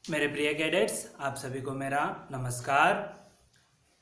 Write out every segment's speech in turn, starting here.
मेरे प्रिय कैडेट्स, आप सभी को मेरा नमस्कार।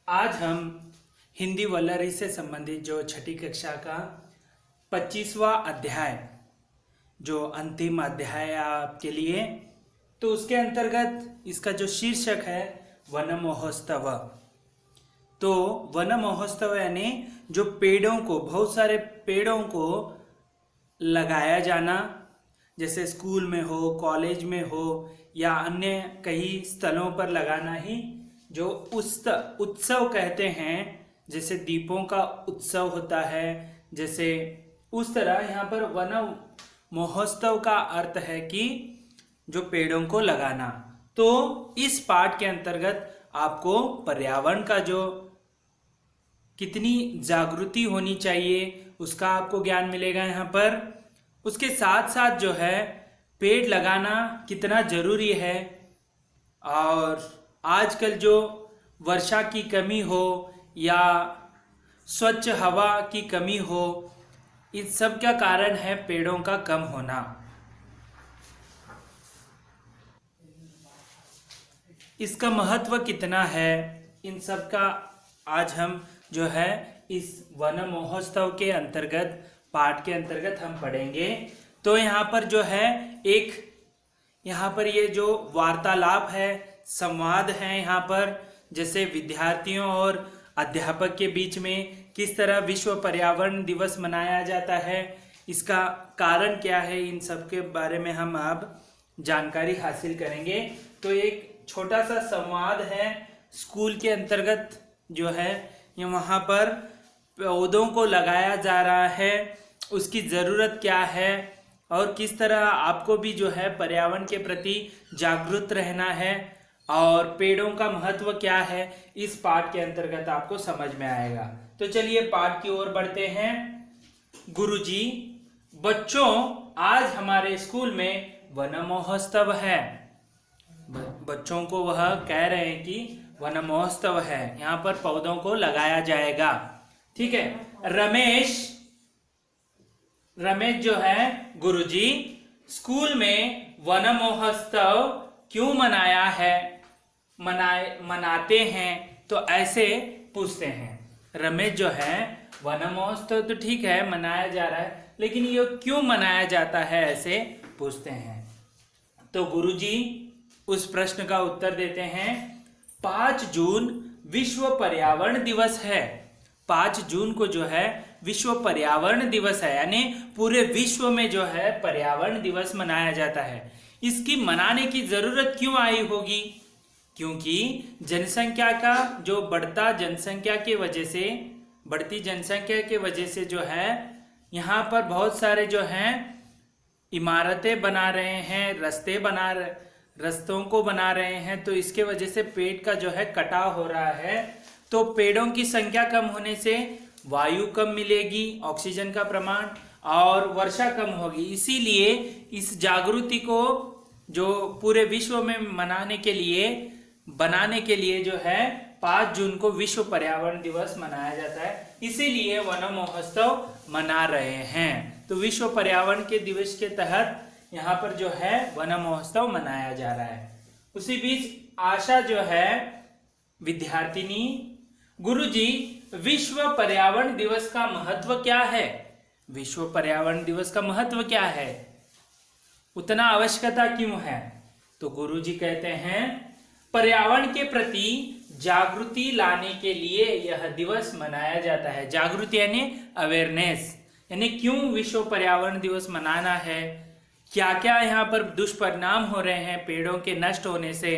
आज हम हिंदी वल्लरी से संबंधित जो छठी कक्षा का 25वां अध्याय, जो अंतिम अध्याय है आपके लिए, तो उसके अंतर्गत इसका जो शीर्षक है वन महोत्सव। तो वन महोत्सव यानी जो पेड़ों को, बहुत सारे पेड़ों को लगाया जाना, जैसे स्कूल में हो, कॉलेज में हो या अन्य कई स्थलों पर लगाना ही जो उत्सव कहते हैं। जैसे दीपों का उत्सव होता है, जैसे उस तरह यहाँ पर वन महोत्सव का अर्थ है कि जो पेड़ों को लगाना। तो इस पाठ के अंतर्गत आपको पर्यावरण का जो कितनी जागृति होनी चाहिए उसका आपको ज्ञान मिलेगा यहाँ पर। उसके साथ साथ जो है पेड़ लगाना कितना जरूरी है, और आजकल जो वर्षा की कमी हो या स्वच्छ हवा की कमी हो, इस सब का कारण है पेड़ों का कम होना। इसका महत्व कितना है, इन सब का आज हम जो है इस वन महोत्सव के अंतर्गत, पाठ के अंतर्गत हम पढ़ेंगे। तो यहाँ पर जो है एक, यहाँ पर ये जो वार्तालाप है, संवाद है यहाँ पर, जैसे विद्यार्थियों और अध्यापक के बीच में किस तरह विश्व पर्यावरण दिवस मनाया जाता है, इसका कारण क्या है, इन सब के बारे में हम अब जानकारी हासिल करेंगे। तो एक छोटा सा संवाद है स्कूल के अंतर्गत जो है, ये वहाँ पर पौधों को लगाया जा रहा है, उसकी ज़रूरत क्या है और किस तरह आपको भी जो है पर्यावरण के प्रति जागरूक रहना है और पेड़ों का महत्व क्या है, इस पाठ के अंतर्गत आपको समझ में आएगा। तो चलिए पाठ की ओर बढ़ते हैं। गुरुजी, बच्चों, आज हमारे स्कूल में वन महोत्सव है। बच्चों को वह कह रहे हैं कि वन महोत्सव है, यहाँ पर पौधों को लगाया जाएगा। ठीक है। रमेश जो है, गुरुजी, स्कूल में वन महोत्सव क्यों मनाया है, मनाते हैं, तो ऐसे पूछते हैं। रमेश जो है, वन महोत्सव तो ठीक है मनाया जा रहा है, लेकिन ये क्यों मनाया जाता है, ऐसे पूछते हैं। तो गुरुजी उस प्रश्न का उत्तर देते हैं, 5 जून विश्व पर्यावरण दिवस है। 5 जून को जो है विश्व पर्यावरण दिवस है, यानी पूरे विश्व में जो है पर्यावरण दिवस मनाया जाता है। इसकी मनाने की जरूरत क्यों आई होगी? क्योंकि जनसंख्या का जो बढ़ती जनसंख्या के वजह से जो है यहाँ पर बहुत सारे जो हैं इमारतें बना रहे हैं, रस्तों को बना रहे हैं, तो इसके वजह से पेड़ का जो है कटाव हो रहा है। तो पेड़ों की संख्या कम होने से वायु कम मिलेगी, ऑक्सीजन का प्रमाण, और वर्षा कम होगी। इसीलिए इस जागृति को जो पूरे विश्व में बनाने के लिए जो है 5 जून को विश्व पर्यावरण दिवस मनाया जाता है। इसीलिए वन महोत्सव मना रहे हैं। तो विश्व पर्यावरण के दिवस के तहत यहाँ पर जो है वन महोत्सव मनाया जा रहा है। उसी बीच आशा जो है, विद्यार्थिनी, गुरुजी, विश्व पर्यावरण दिवस का महत्व क्या है? विश्व पर्यावरण दिवस का महत्व क्या है, उतना आवश्यकता क्यों है? तो गुरुजी कहते हैं, पर्यावरण के प्रति जागृति लाने के लिए यह दिवस मनाया जाता है। जागृति यानी अवेयरनेस, यानी क्यों विश्व पर्यावरण दिवस मनाना है, क्या क्या यहाँ पर दुष्परिणाम हो रहे हैं पेड़ों के नष्ट होने से,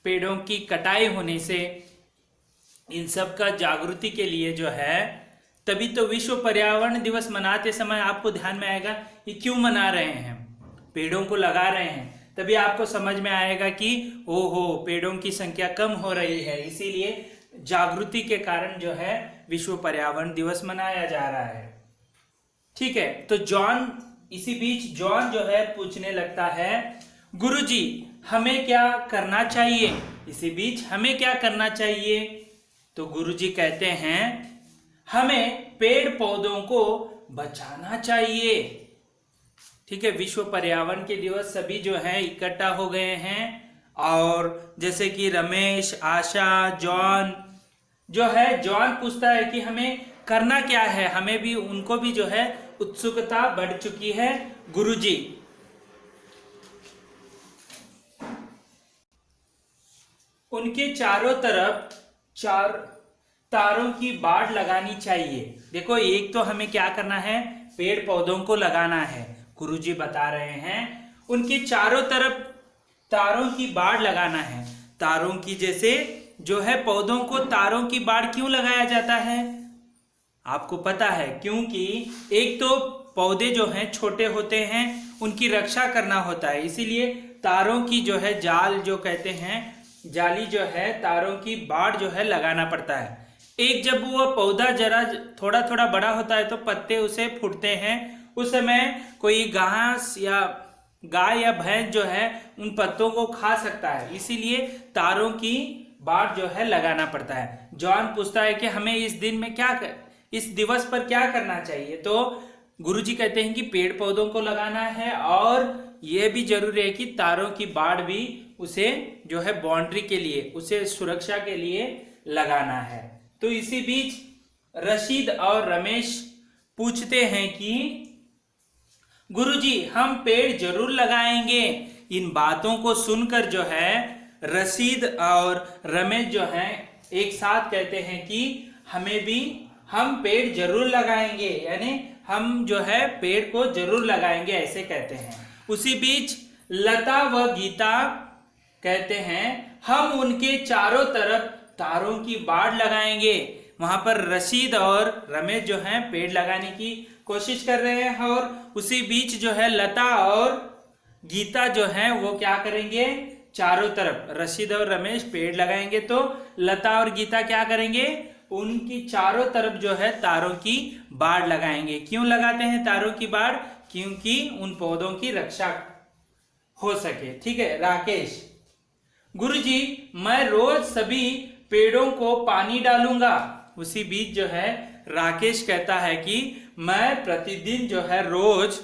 पेड़ों की कटाई होने से, इन सब का जागृति के लिए जो है, तभी तो विश्व पर्यावरण दिवस मनाते समय आपको ध्यान में आएगा ये क्यों मना रहे हैं, पेड़ों को लगा रहे हैं, तभी आपको समझ में आएगा कि ओहो पेड़ों की संख्या कम हो रही है। इसीलिए जागृति के कारण जो है विश्व पर्यावरण दिवस मनाया जा रहा है। ठीक है। तो इसी बीच जॉन जो है पूछने लगता है, गुरुजी हमें क्या करना चाहिए? इसी बीच हमें क्या करना चाहिए? तो गुरुजी कहते हैं, हमें पेड़ पौधों को बचाना चाहिए। ठीक है। विश्व पर्यावरण के दिवस सभी जो है इकट्ठा हो गए हैं और जैसे कि रमेश, आशा, जॉन जो है, जॉन पूछता है कि हमें करना क्या है, हमें भी, उनको भी जो है उत्सुकता बढ़ चुकी है गुरुजी। उनके चारों तरफ चार तारों की बाड़ लगानी चाहिए। देखो, एक तो हमें क्या करना है, पेड़ पौधों को लगाना है। गुरुजी बता रहे हैं उनके चारों तरफ तारों की बाड़ लगाना है। तारों की, जैसे जो है पौधों को तारों की बाड़ क्यों लगाया जाता है, आपको पता है? क्योंकि एक तो पौधे जो हैं छोटे होते हैं, उनकी रक्षा करना होता है, इसीलिए तारों की जो है जाल जो कहते हैं, जाली जो है, तारों की बाड़ जो है लगाना पड़ता है। एक जब वो पौधा जरा थोड़ा थोड़ा बड़ा होता है तो पत्ते उसे फूटते हैं, उस समय कोई घास या गाय या भैंस जो है उन पत्तों को खा सकता है, इसीलिए तारों की बाड़ जो है लगाना पड़ता है। जॉन पूछता है कि हमें इस दिन में इस दिवस पर क्या करना चाहिए, तो गुरुजी कहते हैं कि पेड़ पौधों को लगाना है और यह भी जरूरी है कि तारों की बाड़ भी उसे जो है बाउंड्री के लिए, उसे सुरक्षा के लिए लगाना है। तो इसी बीच रशीद और रमेश पूछते हैं कि गुरुजी, हम पेड़ जरूर लगाएंगे। इन बातों को सुनकर जो है रशीद और रमेश जो हैं एक साथ कहते हैं कि हम पेड़ जरूर लगाएंगे, यानी हम जो है पेड़ को जरूर लगाएंगे, ऐसे कहते हैं। उसी बीच लता व गीता कहते हैं हम उनके चारों तरफ तारों की बाड़ लगाएंगे। वहां पर रशीद और रमेश जो हैं पेड़ लगाने की कोशिश कर रहे हैं और उसी बीच जो है लता और गीता जो है वो क्या करेंगे, चारों तरफ रशीद और रमेश पेड़ लगाएंगे तो लता और गीता क्या करेंगे, उनकी चारों तरफ जो है तारों की बाड़ लगाएंगे। क्यों लगाते हैं तारों की बाड़? क्योंकि उन पौधों की रक्षा हो सके। ठीक है। राकेश, गुरुजी, मैं रोज सभी पेड़ों को पानी डालूंगा। उसी बीच जो है राकेश कहता है कि मैं प्रतिदिन जो है रोज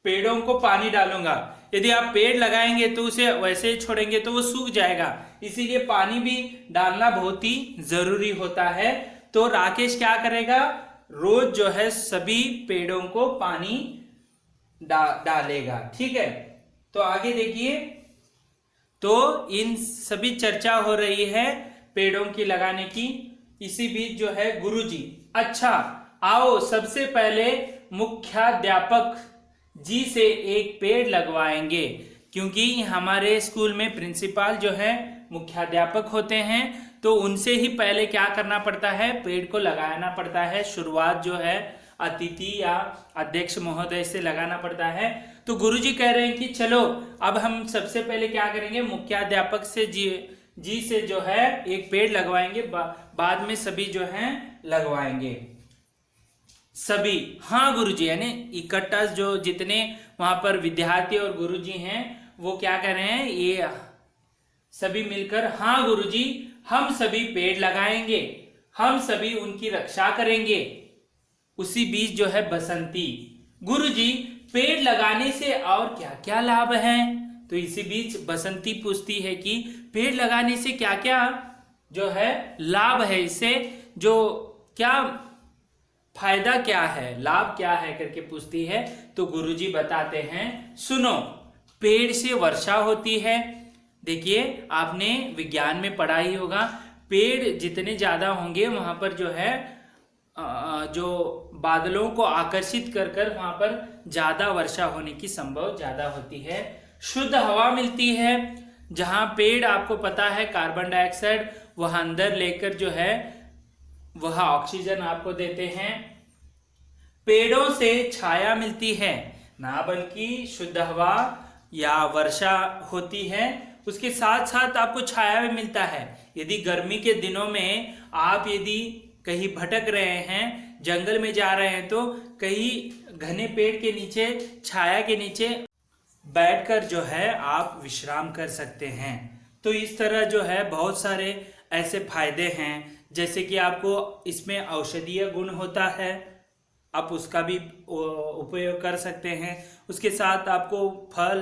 पेड़ों को पानी डालूंगा। यदि आप पेड़ लगाएंगे तो उसे वैसे ही छोड़ेंगे तो वो सूख जाएगा, इसीलिए पानी भी डालना बहुत ही जरूरी होता है। तो राकेश क्या करेगा, रोज जो है सभी पेड़ों को पानी डालेगा। ठीक है। तो आगे देखिए, तो इन सभी चर्चा हो रही है पेड़ों की लगाने की। इसी बीच जो है गुरुजी, अच्छा आओ सबसे पहले मुख्याध्यापक जी से एक पेड़ लगवाएंगे, क्योंकि हमारे स्कूल में प्रिंसिपल जो है मुख्याध्यापक होते हैं, तो उनसे ही पहले क्या करना पड़ता है, पेड़ को लगाना पड़ता है। शुरुआत जो है अतिथि या अध्यक्ष महोदय से लगाना पड़ता है। तो गुरुजी कह रहे हैं कि चलो अब हम सबसे पहले क्या करेंगे, मुख्याध्यापक से जी से जो है एक पेड़ लगवाएंगे, बाद में सभी जो हैं लगवाएंगे। सभी, हाँ गुरुजी, यानी इकट्ठा जो जितने वहां पर विद्यार्थी और गुरुजी हैं वो क्या कर रहे हैं, ये सभी मिलकर हाँ गुरुजी, हम सभी पेड़ लगाएंगे, हम सभी उनकी रक्षा करेंगे। उसी बीच जो है बसंती, गुरुजी पेड़ लगाने से और क्या क्या लाभ हैं? तो इसी बीच बसंती पूछती है कि पेड़ लगाने से क्या क्या जो है लाभ है, इससे जो क्या फायदा क्या है, लाभ क्या है करके पूछती है। तो गुरुजी बताते हैं, सुनो, पेड़ से वर्षा होती है। देखिए, आपने विज्ञान में पढ़ा ही होगा, पेड़ जितने ज्यादा होंगे वहां पर जो है जो बादलों को आकर्षित कर कर वहां पर ज्यादा वर्षा होने की संभव ज्यादा होती है। शुद्ध हवा मिलती है, जहां पेड़ आपको पता है कार्बन डाइऑक्साइड वह अंदर लेकर जो है वह ऑक्सीजन आपको देते हैं। पेड़ों से छाया मिलती है, ना बल्कि शुद्ध हवा या वर्षा होती है, उसके साथ साथ आपको छाया भी मिलता है। यदि गर्मी के दिनों में आप यदि कहीं भटक रहे हैं, जंगल में जा रहे हैं, तो कहीं घने पेड़ के नीचे, छाया के नीचे बैठकर जो है आप विश्राम कर सकते हैं। तो इस तरह जो है बहुत सारे ऐसे फायदे हैं, जैसे कि आपको इसमें औषधीय गुण होता है, आप उसका भी उपयोग कर सकते हैं। उसके साथ आपको फल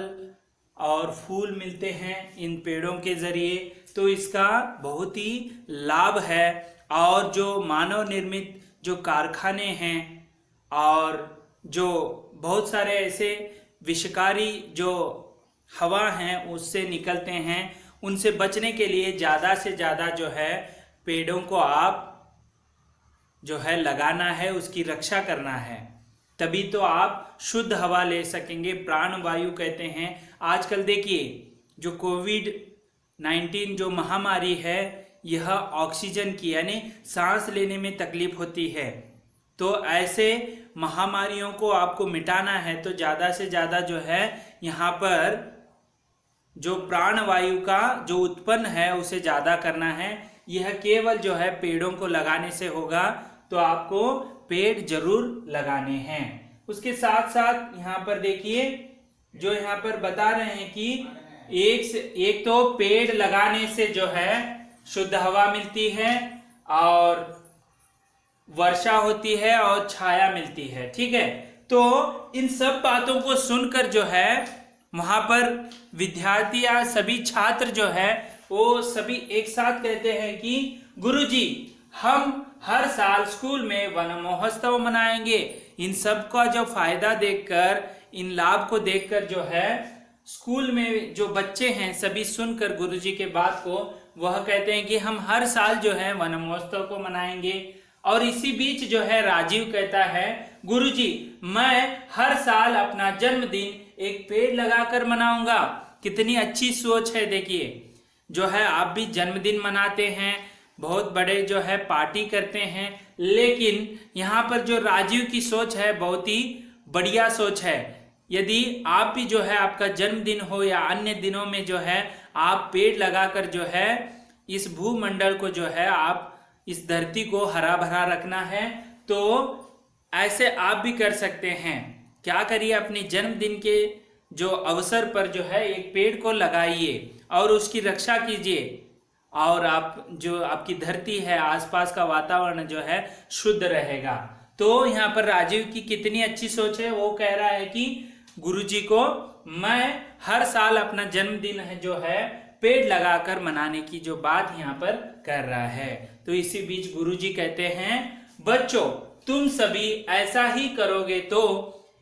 और फूल मिलते हैं इन पेड़ों के जरिए, तो इसका बहुत ही लाभ है। और जो मानव निर्मित जो कारखाने हैं और जो बहुत सारे ऐसे विषकारी जो हवा हैं उससे निकलते हैं, उनसे बचने के लिए ज़्यादा से ज़्यादा जो है पेड़ों को आप जो है लगाना है, उसकी रक्षा करना है, तभी तो आप शुद्ध हवा ले सकेंगे। प्राणवायु कहते हैं। आजकल देखिए जो कोविड-19 जो महामारी है, यह ऑक्सीजन की यानी सांस लेने में तकलीफ होती है। तो ऐसे महामारियों को आपको मिटाना है तो ज़्यादा से ज़्यादा जो है यहाँ पर जो प्राणवायु का जो उत्पन्न है उसे ज़्यादा करना है। यह केवल जो है पेड़ों को लगाने से होगा, तो आपको पेड़ जरूर लगाने हैं। उसके साथ साथ यहाँ पर देखिए जो यहाँ पर बता रहे हैं कि एक तो पेड़ लगाने से जो है शुद्ध हवा मिलती है और वर्षा होती है और छाया मिलती है, ठीक है। तो इन सब बातों को सुनकर जो है वहां पर विद्यार्थी या सभी छात्र जो है वो सभी एक साथ कहते हैं कि गुरुजी हम हर साल स्कूल में वन महोत्सव मनाएंगे। इन सब का जो फायदा देखकर, इन लाभ को देखकर जो है स्कूल में जो बच्चे हैं सभी सुनकर गुरुजी के बात को वह कहते हैं कि हम हर साल जो है वन महोत्सव को मनाएंगे। और इसी बीच जो है राजीव कहता है गुरुजी मैं हर साल अपना जन्मदिन एक पेड़ लगाकर मनाऊंगा। कितनी अच्छी सोच है। देखिए जो है आप भी जन्मदिन मनाते हैं, बहुत बड़े जो है पार्टी करते हैं, लेकिन यहाँ पर जो राजीव की सोच है बहुत ही बढ़िया सोच है। यदि आप भी जो है आपका जन्मदिन हो या अन्य दिनों में जो है आप पेड़ लगाकर जो है इस भूमंडल को जो है आप इस धरती को हरा भरा रखना है, तो ऐसे आप भी कर सकते हैं। क्या करिए, अपने जन्मदिन के जो अवसर पर जो है एक पेड़ को लगाइए और उसकी रक्षा कीजिए, और आप जो आपकी धरती है आसपास का वातावरण जो है शुद्ध रहेगा। तो यहाँ पर राजीव की कितनी अच्छी सोच है। वो कह रहा है कि गुरुजी को मैं हर साल अपना जन्मदिन है जो है पेड़ लगाकर मनाने की जो बात यहाँ पर कर रहा है। तो इसी बीच गुरुजी कहते हैं बच्चों तुम सभी ऐसा ही करोगे तो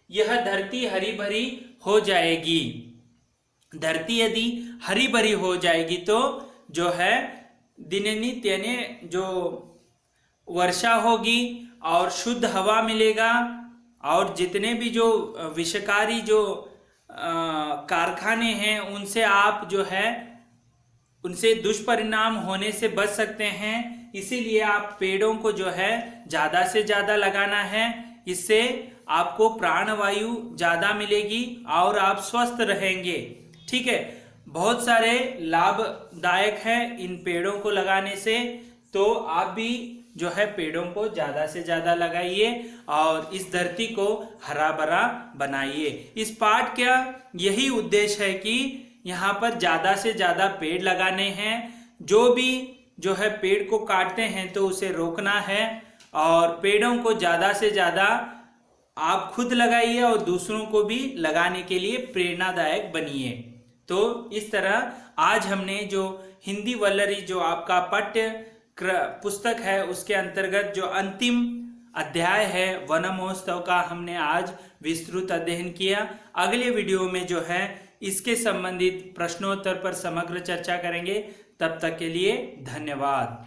यह धरती हरी भरी हो जाएगी। धरती यदि हरी भरी हो जाएगी तो जो है दिननित्य जो वर्षा होगी और शुद्ध हवा मिलेगा, और जितने भी जो विषकारी जो कारखाने हैं उनसे आप जो है उनसे दुष्परिणाम होने से बच सकते हैं। इसीलिए आप पेड़ों को जो है ज़्यादा से ज़्यादा लगाना है। इससे आपको प्राणवायु ज़्यादा मिलेगी और आप स्वस्थ रहेंगे, ठीक है। बहुत सारे लाभदायक है इन पेड़ों को लगाने से। तो आप भी जो है पेड़ों को ज़्यादा से ज़्यादा लगाइए और इस धरती को हरा भरा बनाइए। इस पाठ का यही उद्देश्य है कि यहाँ पर ज़्यादा से ज़्यादा पेड़ लगाने हैं। जो भी जो है पेड़ को काटते हैं तो उसे रोकना है, और पेड़ों को ज़्यादा से ज़्यादा आप खुद लगाइए और दूसरों को भी लगाने के लिए प्रेरणादायक बनिए। तो इस तरह आज हमने जो हिंदी वल्लरी जो आपका पाठ्य पुस्तक है उसके अंतर्गत जो अंतिम अध्याय है वन महोत्सव का हमने आज विस्तृत अध्ययन किया। अगले वीडियो में जो है इसके संबंधित प्रश्नोत्तर पर समग्र चर्चा करेंगे। तब तक के लिए धन्यवाद।